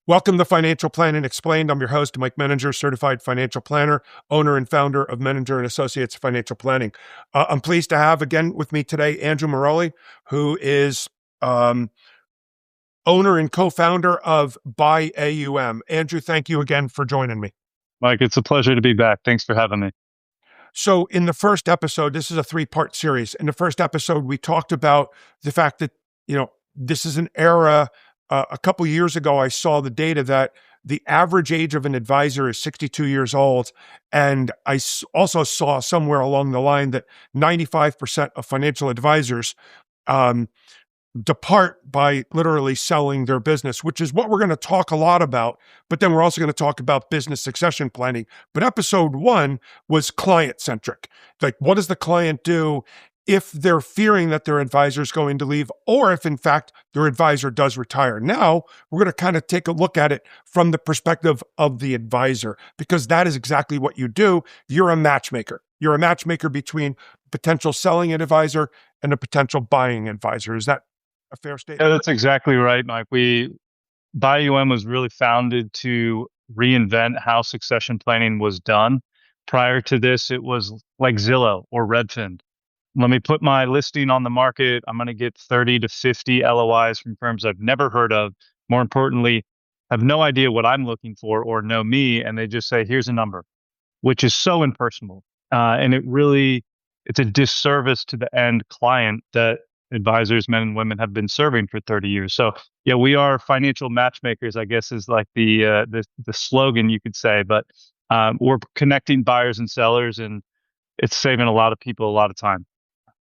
Welcome to Financial Planning Explained. I'm your host, Mike Menninger, certified financial planner, owner and founder of Menninger and Associates Financial Planning. I'm pleased to have again with me today Andrew Mirolli, who is owner and co-founder of BuyAUM. Andrew, thank you again for joining me. Mike, it's a pleasure to be back. Thanks for having me. So in the first episode, this is a three-part series. In the first episode, we talked about the fact that, this is an era. A couple years ago, I saw the data that the average age of an advisor is 62 years old. And I also saw somewhere along the line that 95% of financial advisors depart by literally selling their business, which is what we're going to talk a lot about. But then we're also going to talk about business succession planning. But episode 1 was client centric. Like, what does the client do if they're fearing that their advisor is going to leave, or if in fact their advisor does retire? Now we're going to kind of take a look at it from the perspective of the advisor, because that is exactly what you do. You're a matchmaker. You're a matchmaker between potential selling advisor and a potential buying advisor. Is that a fair statement? Yeah, that's exactly right, Mike. BuyAUM was really founded to reinvent how succession planning was done. Prior to this, it was like Zillow or Redfin. Let me put my listing on the market. I'm going to get 30 to 50 LOIs from firms I've never heard of. More importantly, have no idea what I'm looking for or know me. And they just say, here's a number, which is so impersonal. And it's a disservice to the end client that advisors, men and women, have been serving for 30 years. So yeah, we are financial matchmakers, I guess, is like the slogan you could say, but we're connecting buyers and sellers, and it's saving a lot of people a lot of time.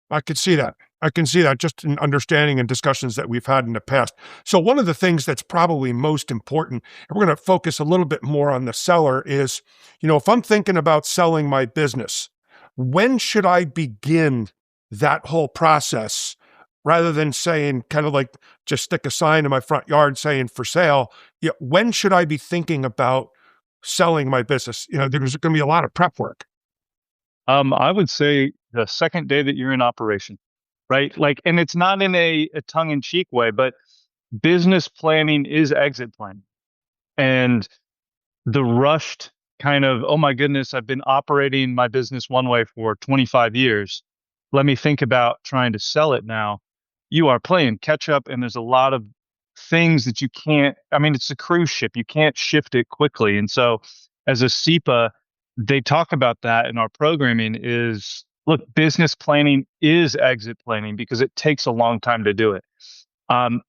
I could see that. I can see that just in understanding and discussions that we've had in the past. So one of the things that's probably most important, and we're going to focus a little bit more on the seller, is, if I'm thinking about selling my business, when should I begin that whole process, rather than saying, kind of like, just stick a sign in my front yard saying for sale? When should I be thinking about selling my business? There's going to be a lot of prep work. I would say the second day that you're in operation, right? Like, and it's not in a tongue-in-cheek way, but business planning is exit planning. And the rushed kind of, oh my goodness, I've been operating my business one way for 25 years. Let me think about trying to sell it now. You are playing catch up, and there's a lot of things that you can't, it's a cruise ship. You can't shift it quickly. And so as a CEPA, they talk about that in our programming is, look, business planning is exit planning because it takes a long time to do it.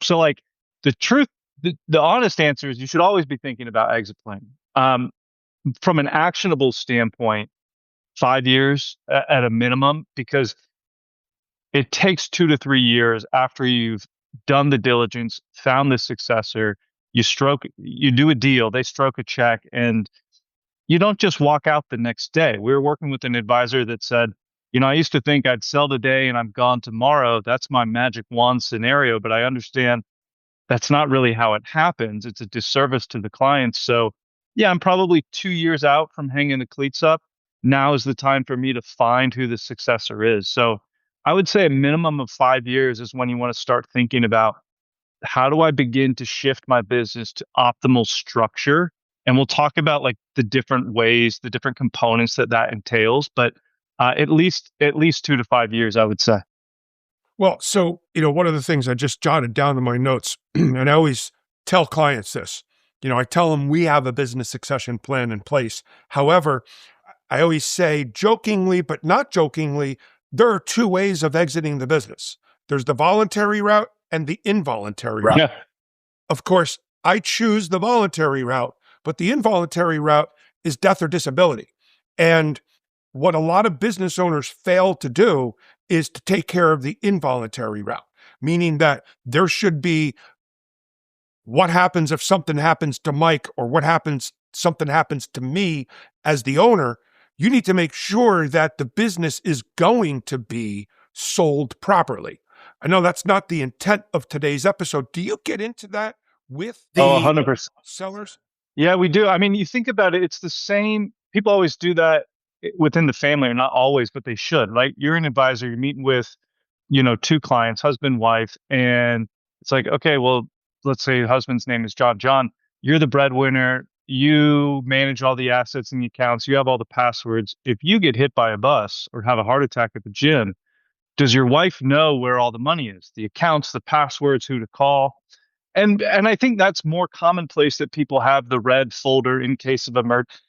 So like the truth, the honest answer is you should always be thinking about exit planning. From an actionable standpoint, 5 years at a minimum, because it takes 2 to 3 years after you've done the diligence, found the successor, you do a deal, they stroke a check, and you don't just walk out the next day. We were working with an advisor that said, I used to think I'd sell today and I'm gone tomorrow. That's my magic wand scenario, but I understand that's not really how it happens. It's a disservice to the clients. So yeah, I'm probably 2 years out from hanging the cleats up. Now is the time for me to find who the successor is. So I would say a minimum of 5 years is when you want to start thinking about, how do I begin to shift my business to optimal structure? And we'll talk about like the different ways, the different components that entails, but at least 2 to 5 years, I would say. Well, so, one of the things I just jotted down in my notes, and I always tell clients this, I tell them we have a business succession plan in place. However, I always say jokingly, but not jokingly, there are 2 ways of exiting the business. There's the voluntary route and the involuntary route. Yeah. Of course, I choose the voluntary route, but the involuntary route is death or disability. And what a lot of business owners fail to do is to take care of the involuntary route, meaning that there should be, what happens if something happens to Mike, or something happens to me as the owner. You need to make sure that the business is going to be sold properly. I know that's not the intent of today's episode. Do you get into that with the 100%. sellers? Yeah, we do. You think about it, it's the same. People always do that within the family, or not always, but they should, right? You're an advisor, you're meeting with, 2 clients, husband, wife, and it's like, okay, well, let's say husband's name is John. John, you're the breadwinner, you manage all the assets and the accounts, you have all the passwords. If you get hit by a bus or have a heart attack at the gym, does your wife know where all the money is? The accounts, the passwords, who to call? And I think that's more commonplace that people have the red folder in case of emergency.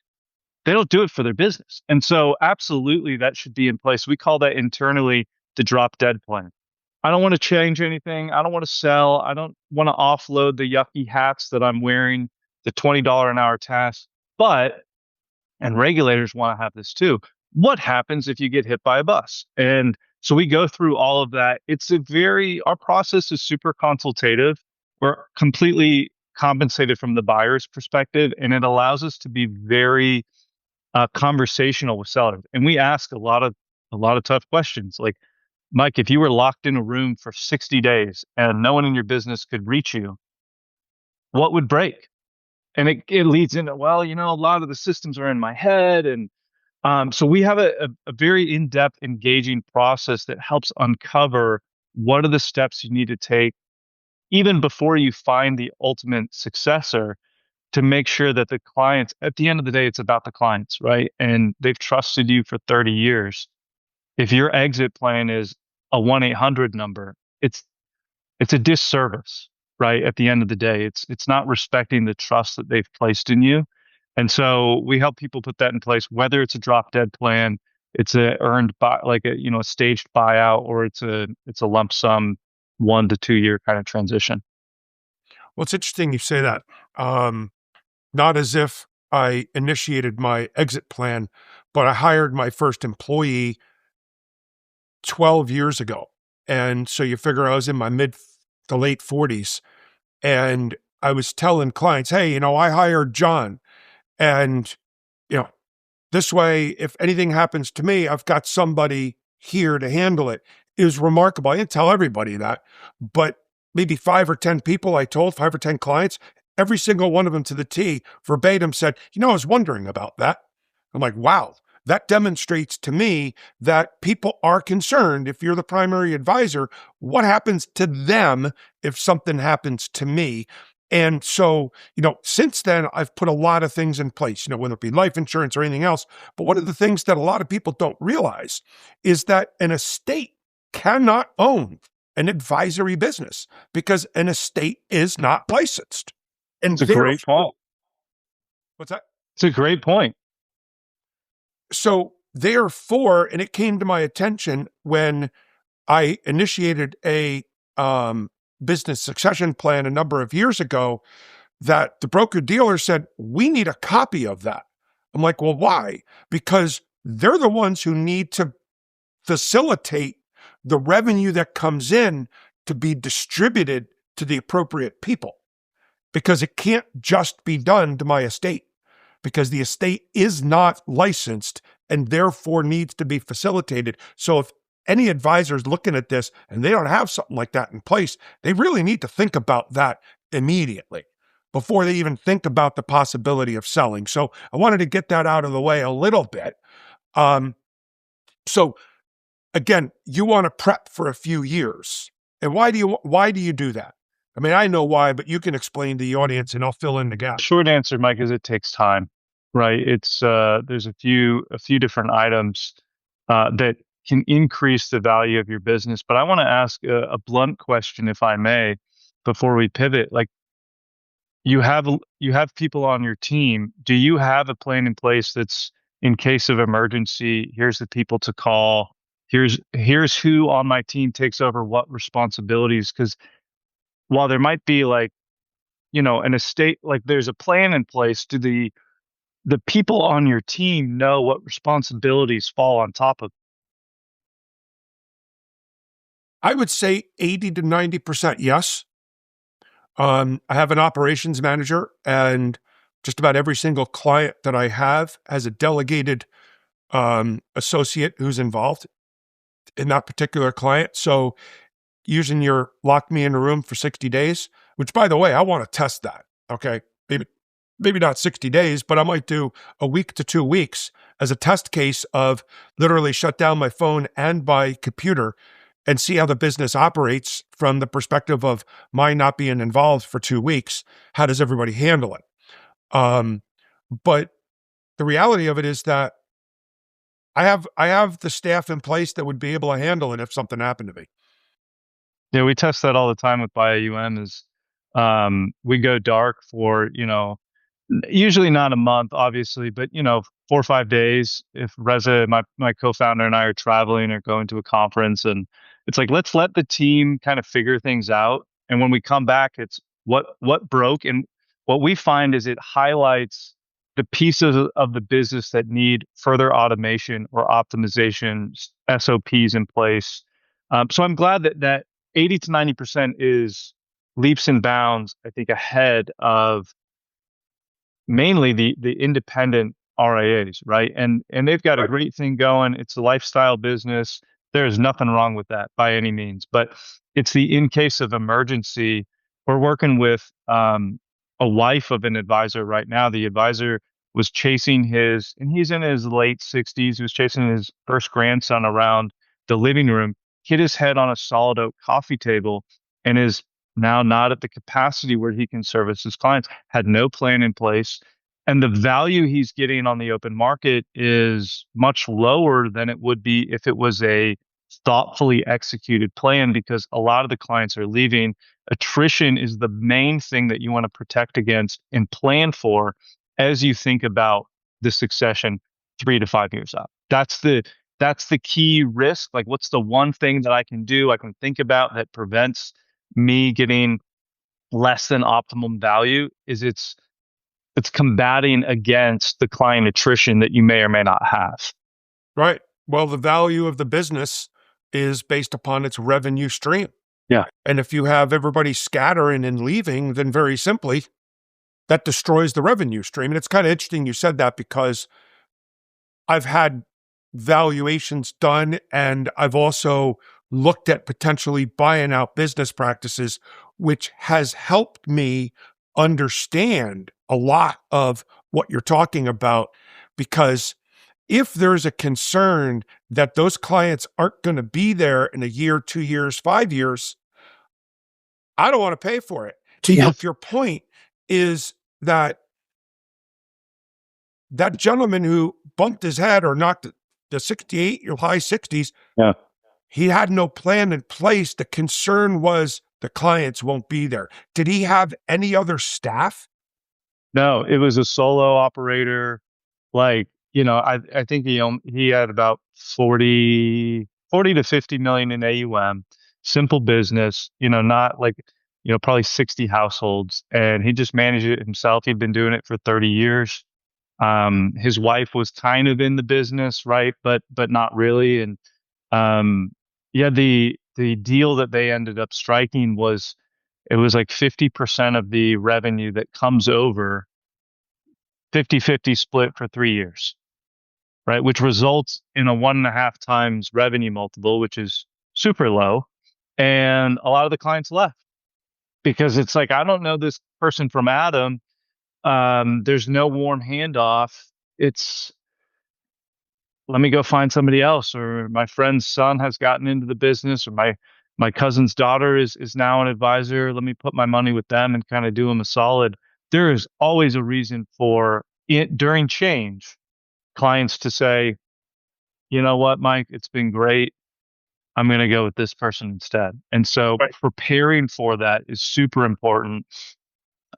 They don't do it for their business. And so absolutely that should be in place. We call that internally the drop dead plan. I don't want to change anything. I don't want to sell. I don't want to offload the yucky hats that I'm wearing, the $20 an hour tasks. But, and regulators want to have this too, what happens if you get hit by a bus? And so we go through all of that. Our process is super consultative. We're completely compensated from the buyer's perspective, and it allows us to be very conversational with sellers. And we ask a lot of tough questions. Like, Mike, if you were locked in a room for 60 days and no one in your business could reach you, what would break? And it leads into, well, a lot of the systems are in my head. And so we have a very in-depth, engaging process that helps uncover what are the steps you need to take even before you find the ultimate successor, to make sure that the clients, at the end of the day, it's about the clients, right? And they've trusted you for 30 years. If your exit plan is a 1-800 number, it's a disservice, right? At the end of the day, it's not respecting the trust that they've placed in you. And so we help people put that in place, whether it's a drop dead plan, it's a earned buy, like a staged buyout, or it's a lump sum 1 to 2 year kind of transition. Well, it's interesting you say that. Not as if I initiated my exit plan, but I hired my first employee 12 years ago. And so you figure I was in my mid to late 40s, and I was telling clients, hey, I hired John, and, this way, if anything happens to me, I've got somebody here to handle it. It was remarkable. I didn't tell everybody that, but maybe 5 or 10 people I told, 5 or 10 clients, every single one of them to the T verbatim said, I was wondering about that. I'm like, wow, that demonstrates to me that people are concerned. If you're the primary advisor, what happens to them if something happens to me? And so, since then, I've put a lot of things in place, whether it be life insurance or anything else. But one of the things that a lot of people don't realize is that an estate cannot own an advisory business because an estate is not licensed. And It's a great point. What's that? It's a great point. So therefore, and it came to my attention when I initiated a business succession plan a number of years ago, that the broker-dealer said, we need a copy of that. I'm like, well, why? Because they're the ones who need to facilitate the revenue that comes in to be distributed to the appropriate people, because it can't just be done to my estate, because the estate is not licensed and therefore needs to be facilitated. So if any advisors looking at this and they don't have something like that in place, they really need to think about that immediately before they even think about the possibility of selling. So I wanted to get that out of the way a little bit. So again, you want to prep for a few years. And why do you do that? I mean, I know why, but you can explain to the audience and I'll fill in the gap. Short answer, Mike, is it takes time, right? It's there's a few different items that can increase the value of your business. But I want to ask a blunt question, if I may, before we pivot. Like, you have people on your team. Do you have a plan in place that's, in case of emergency, here's the people to call, here's who on my team takes over what responsibilities? Because while there might be an estate, like there's a plan in place, do the people on your team know what responsibilities fall on top of? I would say 80 to 90% yes. I have an operations manager, and just about every single client that I have has a delegated associate who's involved in that particular client. So using your lock me in a room for 60 days, which, by the way, I want to test that. Okay. Maybe not 60 days, but I might do a week to 2 weeks as a test case of literally shut down my phone and my computer and see how the business operates from the perspective of my not being involved for 2 weeks. How does everybody handle it? But the reality of it is that I have the staff in place that would be able to handle it if something happened to me. Yeah, we test that all the time with BuyAUM is we go dark for, usually not a month, obviously, but 4 or 5 days. If Reza, my co-founder, and I are traveling or going to a conference, and it's like let's let the team kind of figure things out. And when we come back, it's what broke, and what we find is it highlights the pieces of the business that need further automation or optimization, SOPs in place. So I'm glad that 80 to 90% is leaps and bounds, I think, ahead of mainly the independent RIAs, right? And they've got a great thing going. It's a lifestyle business. There's nothing wrong with that by any means, but it's the in case of emergency. We're working with a wife of an advisor right now. The advisor was chasing and he's in his late 60s. He was chasing his first grandson around the living room, hit his head on a solid oak coffee table, and is now not at the capacity where he can service his clients, had no plan in place. And the value he's getting on the open market is much lower than it would be if it was a thoughtfully executed plan, because a lot of the clients are leaving. Attrition is the main thing that you want to protect against and plan for as you think about the succession 3 to 5 years out. That's the key risk. Like, what's the one thing that I can do, I can think about that prevents me getting less than optimum value? Is it's combating against the client attrition that you may or may not have. Right. Well, the value of the business is based upon its revenue stream. Yeah. And if you have everybody scattering and leaving, then very simply, that destroys the revenue stream. And it's kind of interesting you said that, because I've had valuations done, and I've also looked at potentially buying out business practices, which has helped me understand a lot of what you're talking about. Because if there's a concern that those clients aren't going to be there in a year, 2 years, 5 years, I don't want to pay for it. Your point is that gentleman who bumped his head or knocked the 68 or high 60s, Yeah. he had no plan in place. The concern was the clients won't be there. Did he have any other staff? No, it was a solo operator. Like, I think he had about 40 to 50 million in AUM, simple business, not like, probably 60 households. And he just managed it himself. He'd been doing it for 30 years. His wife was kind of in the business, right? But not really. And yeah, the deal that they ended up striking was, it was like 50% of the revenue that comes over, 50-50 split for 3 years, right? Which results in a 1.5 times revenue multiple, which is super low. And a lot of the clients left because it's like, I don't know this person from Adam. There's no warm handoff. It's, let me go find somebody else, or my friend's son has gotten into the business, or my cousin's daughter is now an advisor. Let me put my money with them and kind of do them a solid. There is always a reason for it during change, clients to say, you know what, Mike, it's been great. I'm going to go with this person instead. And so preparing for that is super important.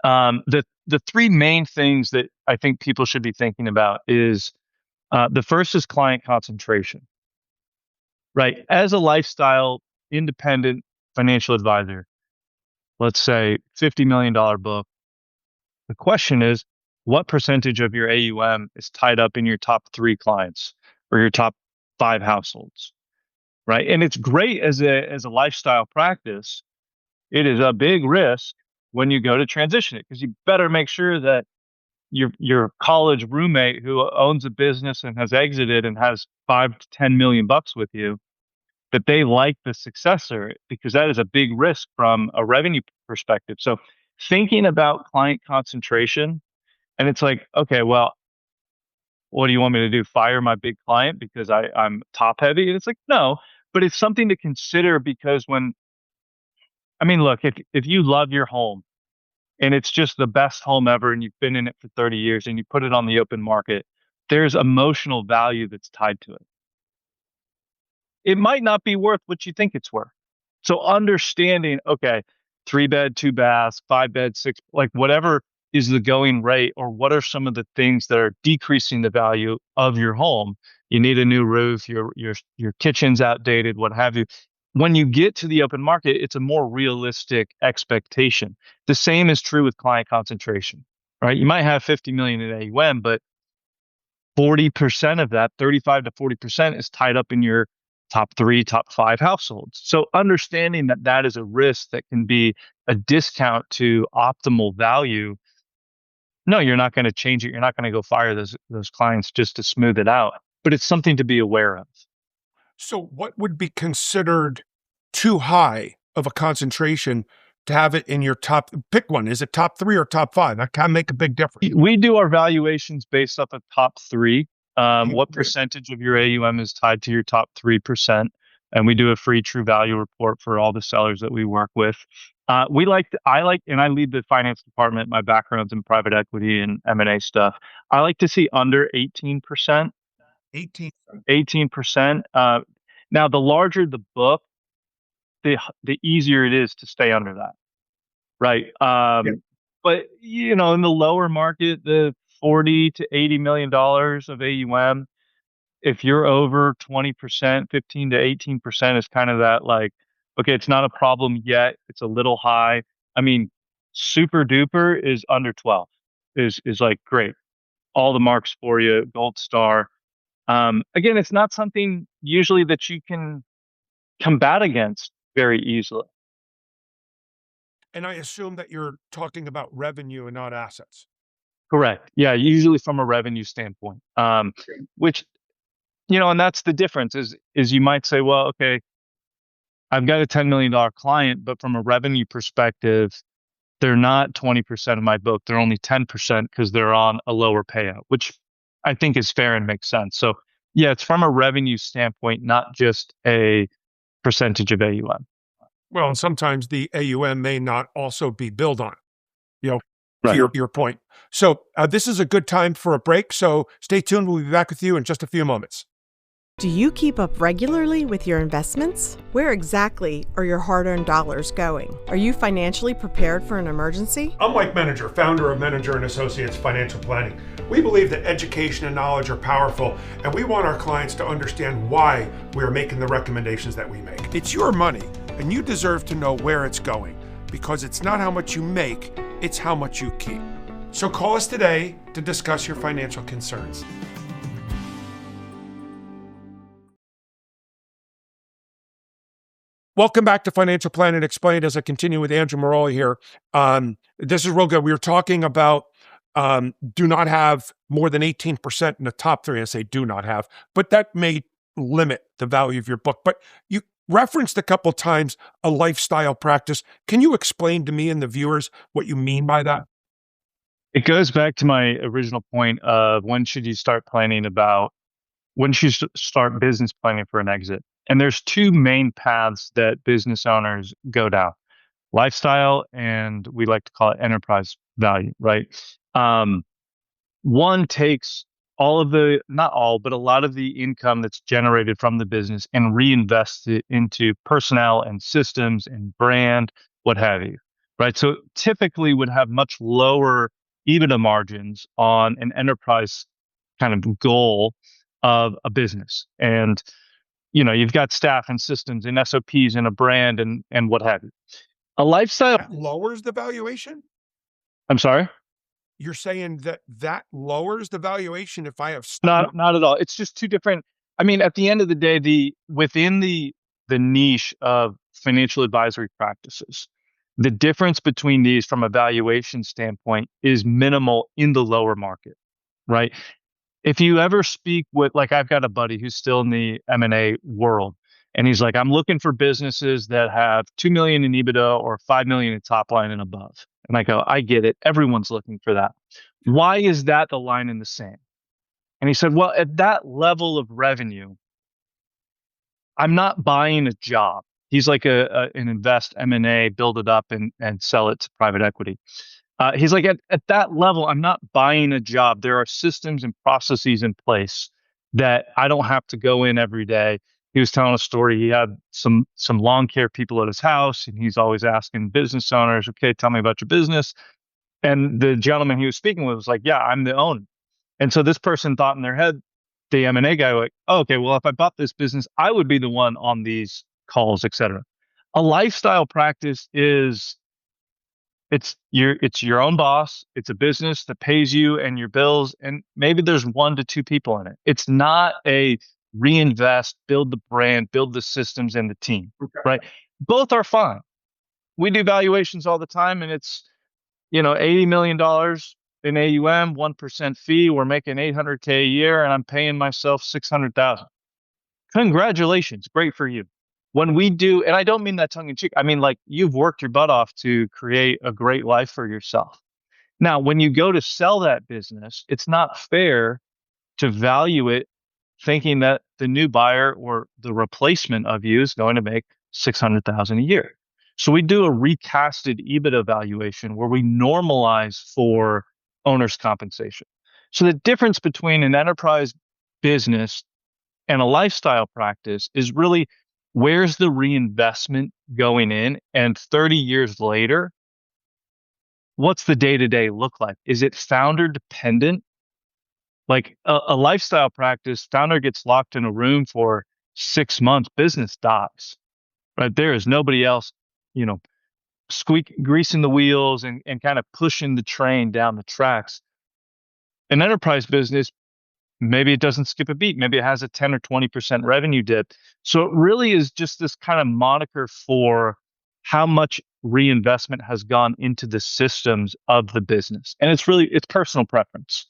The three main things that I think people should be thinking about is, the first is client concentration, right? As a lifestyle independent financial advisor, let's say $50 million book, the question is, what percentage of your AUM is tied up in your top 3 clients or your top 5 households, right? And it's great as a lifestyle practice. It is a big risk when you go to transition it, because you better make sure that your college roommate who owns a business and has exited and has 5 to 10 million bucks with you, that they like the successor, because that is a big risk from a revenue perspective. So thinking about client concentration, and it's like, okay, well, what do you want me to do? Fire my big client because I'm top heavy? And it's like, no, but it's something to consider because look, if you love your home and it's just the best home ever and you've been in it for 30 years and you put it on the open market, there's emotional value that's tied to it. It might not be worth what you think it's worth. So understanding, okay, 3 bed, 2 baths, 5 bed, six, like whatever is the going rate, or what are some of the things that are decreasing the value of your home? You need a new roof, your kitchen's outdated, what have you. When you get to the open market, it's a more realistic expectation. The same is true with client concentration, right? You might have 50 million in AUM, but 40% of that, 35 to 40% is tied up in your top 3, top 5 households. So understanding that that is a risk that can be a discount to optimal value. No, you're not going to change it. You're not going to go fire those clients just to smooth it out, but it's something to be aware of. So, what would be considered too high of a concentration to have it in your top? Pick one. Is it top 3 or top 5? That can make a big difference. We do our valuations based off of top 3. What percentage of your AUM is tied to your top 3%? And we do a free true value report for all the sellers that we work with. I lead the finance department. My background's in private equity and M&A stuff. I like to see under 18%. 18. 18%. Now, the larger the book, the easier it is to stay under that, right? Yeah. But in the lower market, the 40 to $80 million of AUM, if you're over 20%, 15 to 18% is kind of that, like, okay, it's not a problem yet. It's a little high. I mean, super duper is under 12 is like great. All the marks for you, gold star. Again, it's not something usually that you can combat against very easily. And I assume that you're talking about revenue and not assets. Correct. Yeah, usually from a revenue standpoint. Which, and that's the difference is you might say, well, okay, I've got a $10 million client, but from a revenue perspective, they're not 20% of my book. They're only 10% because they're on a lower payout, which I think is fair and makes sense. So yeah, it's from a revenue standpoint, not just a percentage of AUM. Well, and sometimes the AUM may not also be billed on, Right. to your point. So this is a good time for a break. So stay tuned. We'll be back with you in just a few moments. Do you keep up regularly with your investments? Where exactly are your hard-earned dollars going? Are you financially prepared for an emergency? I'm Mike Menninger, founder of Menninger & Associates Financial Planning. We believe that education and knowledge are powerful, and we want our clients to understand why we are making the recommendations that we make. It's your money, and you deserve to know where it's going, because it's not how much you make, it's how much you keep. So call us today to discuss your financial concerns. Welcome back to Financial Planning Explained as I continue with Andrew Mirolli here. This is real good. We were talking about do not have more than 18% in the top 3. I say do not have, but that may limit the value of your book. But you referenced a couple times a lifestyle practice. Can you explain to me and the viewers what you mean by that? It goes back to my original point of when should you start business planning for an exit. And there's 2 main paths that business owners go down: lifestyle, and we like to call it enterprise value, right? One takes not all, but a lot of the income that's generated from the business and reinvests it into personnel and systems and brand, what have you, right? So typically would have much lower EBITDA margins on an enterprise kind of goal of a business. And you've got staff and systems and SOPs and a brand and what have you. A lifestyle that lowers the valuation? I'm sorry? You're saying that lowers the valuation if I have not at all. It's just 2 different. I mean, at the end of the day, within the niche of financial advisory practices, the difference between these from a valuation standpoint is minimal in the lower market, right? If you ever speak with, like, I've got a buddy who's still in the M&A world, and he's like, I'm looking for businesses that have 2 million in EBITDA or 5 million in top line and above. And I go, I get it. Everyone's looking for that. Why is that the line in the sand? And he said, well, at that level of revenue, I'm not buying a job. He's like an invest M&A, build it up and sell it to private equity. He's like, at that level, I'm not buying a job. There are systems and processes in place that I don't have to go in every day. He was telling a story. He had some lawn care people at his house, and he's always asking business owners, okay, tell me about your business. And the gentleman he was speaking with was like, yeah, I'm the owner. And so this person thought in their head, the M&A guy, like, oh, okay, well, if I bought this business, I would be the one on these calls, et cetera. A lifestyle practice is it's your own boss. It's a business that pays you and your bills, and maybe there's 1 to 2 people in it. It's not a reinvest, build the brand, build the systems and the team, right? Both are fine. We do valuations all the time, and it's $80 million in AUM, 1% fee. We're making $800K a year, and I'm paying myself $600,000. Congratulations, great for you. When we do, and I don't mean that tongue in cheek, I mean like you've worked your butt off to create a great life for yourself. Now, when you go to sell that business, it's not fair to value it thinking that the new buyer or the replacement of you is going to make $600,000 a year. So we do a recasted EBITDA valuation where we normalize for owner's compensation. So the difference between an enterprise business and a lifestyle practice is really where's the reinvestment going in? And 30 years later, what's the day-to-day look like? Is it founder dependent? Like a lifestyle practice, founder gets locked in a room for 6 months, business dies. Right? There is nobody else, greasing the wheels and kind of pushing the train down the tracks. An enterprise business, maybe it doesn't skip a beat. Maybe it has a 10 or 20% revenue dip. So it really is just this kind of moniker for how much reinvestment has gone into the systems of the business. And it's personal preference.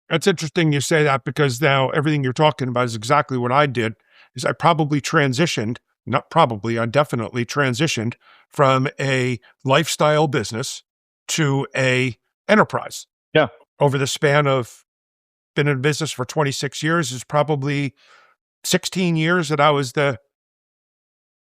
That's interesting you say that, because now everything you're talking about is exactly what I did. Is I probably transitioned, not probably, I definitely transitioned from a lifestyle business to a enterprise. Yeah. Over the span of been in business for 26 years, is probably 16 years that I was the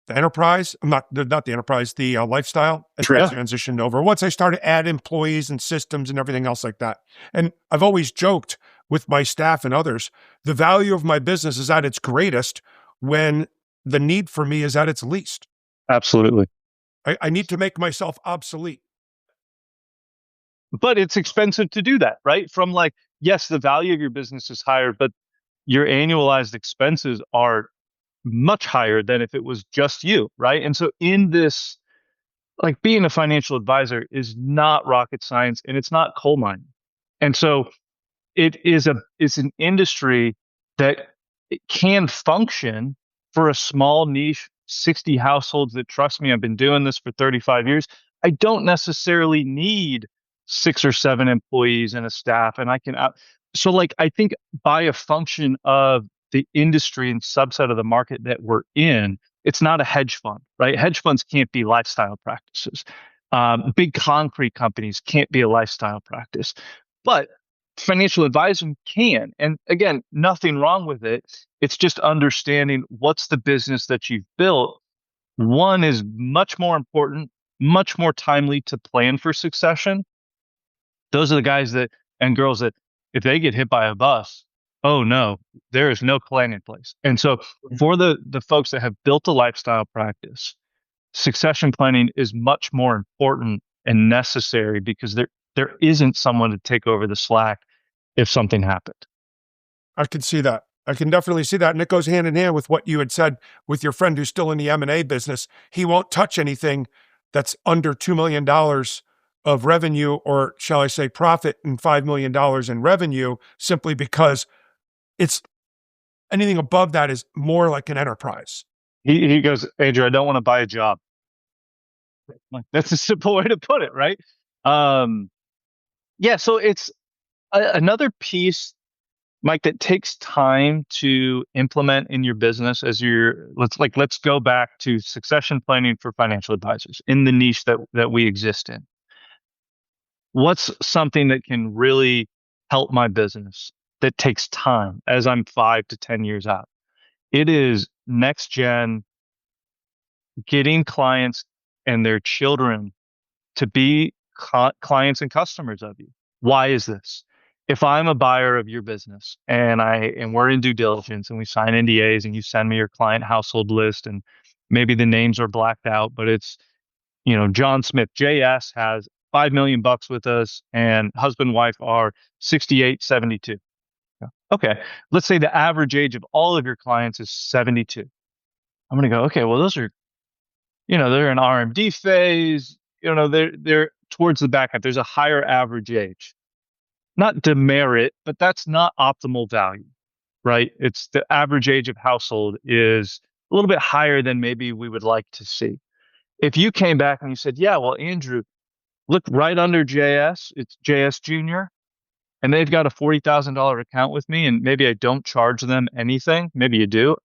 enterprise. I'm not the enterprise, the lifestyle, and transitioned over. Once I started to add employees and systems and everything else like that. And I've always joked with my staff and others, the value of my business is at its greatest when the need for me is at its least. Absolutely. I need to make myself obsolete. But it's expensive to do that, right? From like, yes, the value of your business is higher, but your annualized expenses are much higher than if it was just you, right? And so in this, like being a financial advisor is not rocket science and it's not coal mining. And so it's an industry that it can function for a small niche, 60 households that trust me. I've been doing this for 35 years. I don't necessarily need 6 or 7 employees and a staff, and I can so like I think by a function of the industry and subset of the market that we're in, it's not a hedge fund, right? Hedge funds can't be lifestyle practices. Big concrete companies can't be a lifestyle practice, but financial advising can. And again, nothing wrong with it. It's just understanding what's the business that you've built. One is much more important, much more timely to plan for succession. Those are the guys and girls that if they get hit by a bus, oh no, there is no plan in place. And so for the folks that have built a lifestyle practice, succession planning is much more important and necessary because there isn't someone to take over the slack if something happened. I can see that. I can definitely see that. And it goes hand in hand with what you had said with your friend who's still in the M&A business. He won't touch anything that's under $2 million of revenue, or shall I say profit, and $5 million in revenue, simply because it's anything above that is more like an enterprise. He goes, Andrew, I don't want to buy a job. That's a simple way to put it, right? Yeah, so it's another piece, Mike, that takes time to implement in your business as let's go back to succession planning for financial advisors in the niche that we exist in. What's something that can really help my business that takes time as I'm 5 to 10 years out? It is next gen, getting clients and their children to be clients and customers of you. Why is this? If I'm a buyer of your business and we're in due diligence and we sign NDAs and you send me your client household list and maybe the names are blacked out, but it's, John Smith, JS has 5 million bucks with us and husband and wife are 68, 72. Okay. Let's say the average age of all of your clients is 72. I'm going to go, okay, well, those are, they're in RMD phase, they're towards the back end. There's a higher average age. Not demerit, but that's not optimal value, right? It's the average age of household is a little bit higher than maybe we would like to see. If you came back and you said, yeah, well, Andrew, look right under JS, it's JS Junior, and they've got a $40,000 account with me, and maybe I don't charge them anything. Maybe you do.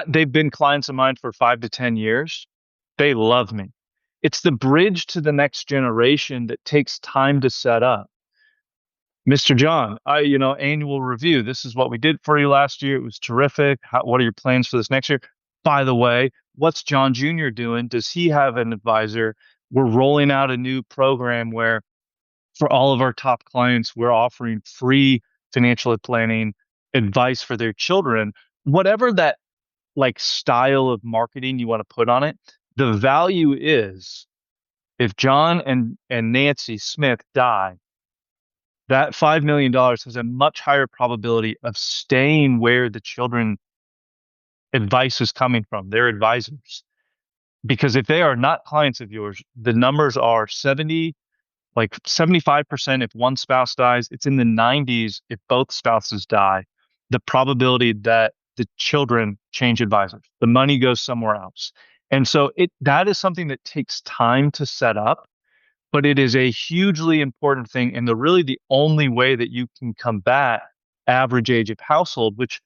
They've been clients of mine for 5 to 10 years. They love me. It's the bridge to the next generation that takes time to set up. Mr. John, annual review. This is what we did for you last year. It was terrific. What are your plans for this next year? By the way, what's John Jr. doing? Does he have an advisor? We're rolling out a new program where for all of our top clients, we're offering free financial planning advice for their children. Whatever that like style of marketing you want to put on it, the value is if John and Nancy Smith die, that $5 million has a much higher probability of staying where the children advice is coming from, their advisors. Because if they are not clients of yours, the numbers are 75% if one spouse dies. It's in the 90s if both spouses die. The probability that the children change advisors, the money goes somewhere else. And so that is something that takes time to set up, but it is a hugely important thing. And the only way that you can combat average age of household, which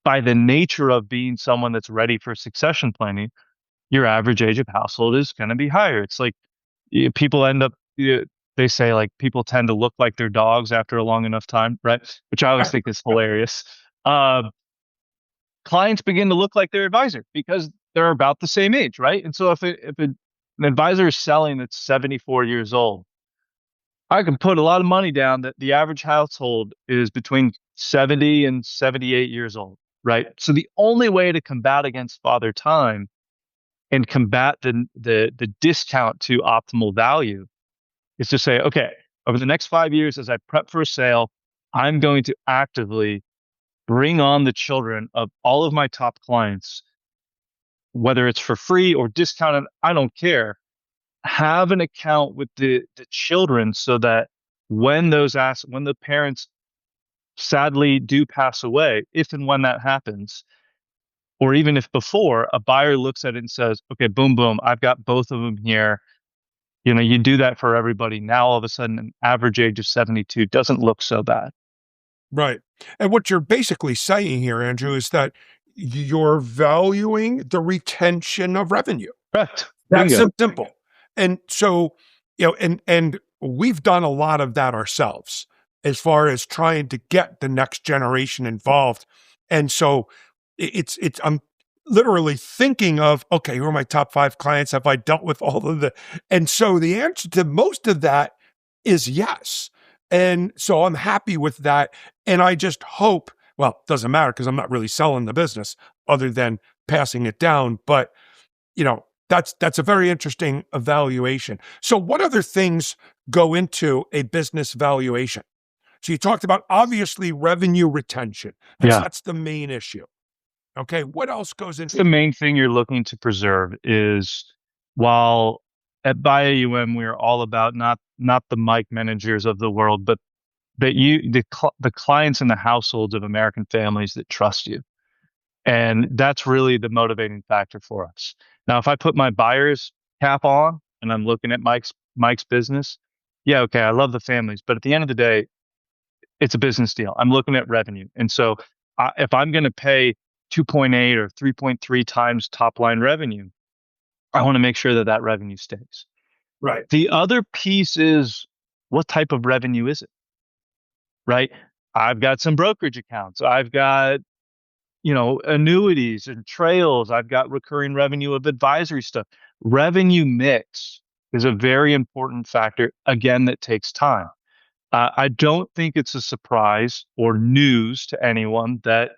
by the nature of being someone that's ready for succession planning, your average age of household is going to be higher. It's like people end up, they say like people tend to look like their dogs after a long enough time, right? Which I always think is hilarious. Clients begin to look like their advisor because they're about the same age, right? And so if an advisor is selling that's 74 years old, I can put a lot of money down that the average household is between 70 and 78 years old, right? So the only way to combat against father time and combat the discount to optimal value is to say, okay, over the next 5 years, as I prep for a sale, I'm going to actively bring on the children of all of my top clients, whether it's for free or discounted, I don't care. Have an account with the children so that when the parents sadly do pass away, if and when that happens, or even if before, a buyer looks at it and says, okay, boom, boom, I've got both of them here. You do that for everybody. Now, all of a sudden, an average age of 72 doesn't look so bad. Right. And what you're basically saying here, Andrew, is that you're valuing the retention of revenue. Correct. That's Bingo. simple. And so, and we've done a lot of that ourselves as far as trying to get the next generation involved. And so I'm literally thinking of, okay, who are my top 5 clients? Have I dealt with all of the, and so the answer to most of that is yes. And so I'm happy with that. And I just hope, well, it doesn't matter because I'm not really selling the business other than passing it down. But, that's a very interesting evaluation. So what other things go into a business valuation? So you talked about obviously revenue retention. That's the main issue. Okay. What else goes into the main thing you're looking to preserve is while at BuyAUM, we're all about not the Mike Menningers of the world, but that the clients and the households of American families that trust you. And that's really the motivating factor for us. Now, if I put my buyer's cap on and I'm looking at Mike's business, yeah, okay, I love the families, but at the end of the day, it's a business deal. I'm looking at revenue. And so if I'm going to pay 2.8 or 3.3 times top line revenue, I want to make sure that revenue stays. Right. The other piece is what type of revenue is it? Right? I've got some brokerage accounts. I've got annuities and trails. I've got recurring revenue of advisory stuff. Revenue mix is a very important factor, again, that takes time. I don't think it's a surprise or news to anyone that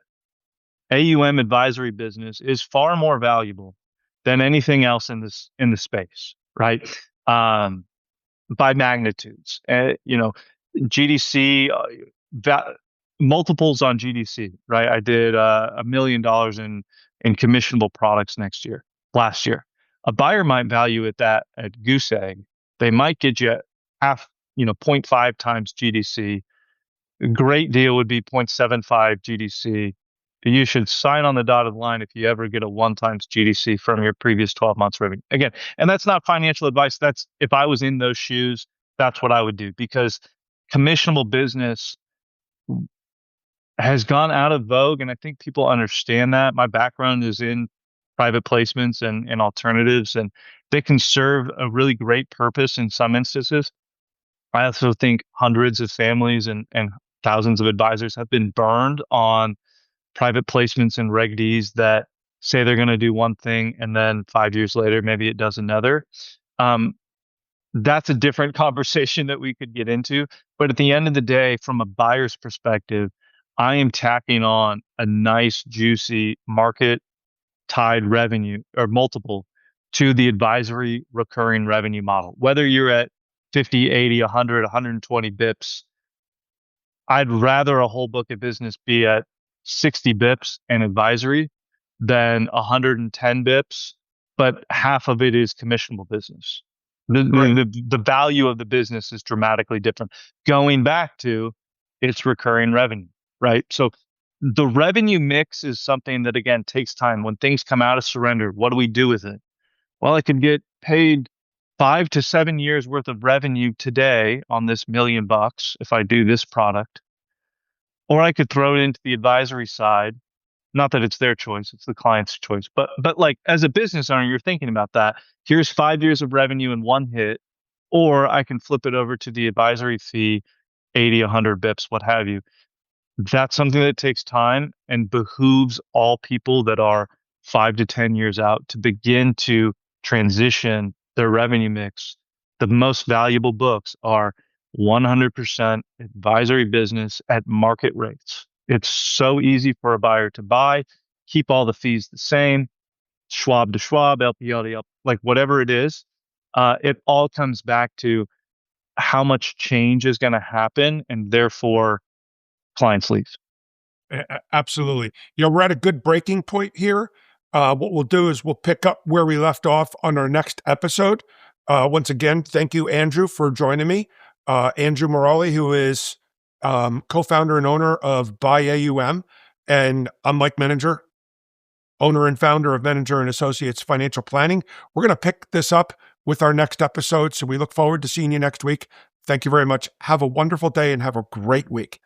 AUM advisory business is far more valuable than anything else in the space, right? By magnitudes. GDC, multiples on GDC, right? I did $1 million in commissionable products last year. A buyer might value it that at goose egg. They might get you half, 0.5 times GDC. A great deal would be 0.75 GDC. You should sign on the dotted line if you ever get a 1 times GDC from your previous 12 months revenue. Again, and that's not financial advice. That's if I was in those shoes, that's what I would do, because commissionable business has gone out of vogue. And I think people understand that. My background is in private placements and alternatives, and they can serve a really great purpose in some instances. I also think hundreds of families and thousands of advisors have been burned on private placements and Reg Ds that say they're going to do one thing and then 5 years later, maybe it does another. That's a different conversation that we could get into. But at the end of the day, from a buyer's perspective, I am tacking on a nice, juicy market tied revenue or multiple to the advisory recurring revenue model. Whether you're at 50, 80, 100, 120 bips, I'd rather a whole book of business be at 60 bips and advisory than 110 bips, but half of it is commissionable business. The value of the business is dramatically different. Going back to its recurring revenue, right? So the revenue mix is something that, again, takes time. When things come out of surrender, what do we do with it? Well, I could get paid 5 to 7 years worth of revenue today on this $1 million if I do this product, or I could throw it into the advisory side. Not that it's their choice, it's the client's choice. But like as a business owner, you're thinking about that. Here's 5 years of revenue in one hit, or I can flip it over to the advisory fee, 80, 100 bips, what have you. That's something that takes time and behooves all people that are 5 to 10 years out to begin to transition their revenue mix. The most valuable books are 100% advisory business at market rates. It's so easy for a buyer to buy, keep all the fees the same, Schwab to Schwab, LPL to LPL, like whatever it is. It all comes back to how much change is going to happen, and therefore clients leave. Absolutely. We're at a good breaking point here. What we'll do is we'll pick up where we left off on our next episode. Once again, thank you, Andrew, for joining me. Andrew Mirolli, who is co-founder and owner of BuyAUM, and I'm Mike Menninger, owner and founder of Menninger & Associates Financial Planning. We're going to pick this up with our next episode, so we look forward to seeing you next week. Thank you very much. Have a wonderful day and have a great week.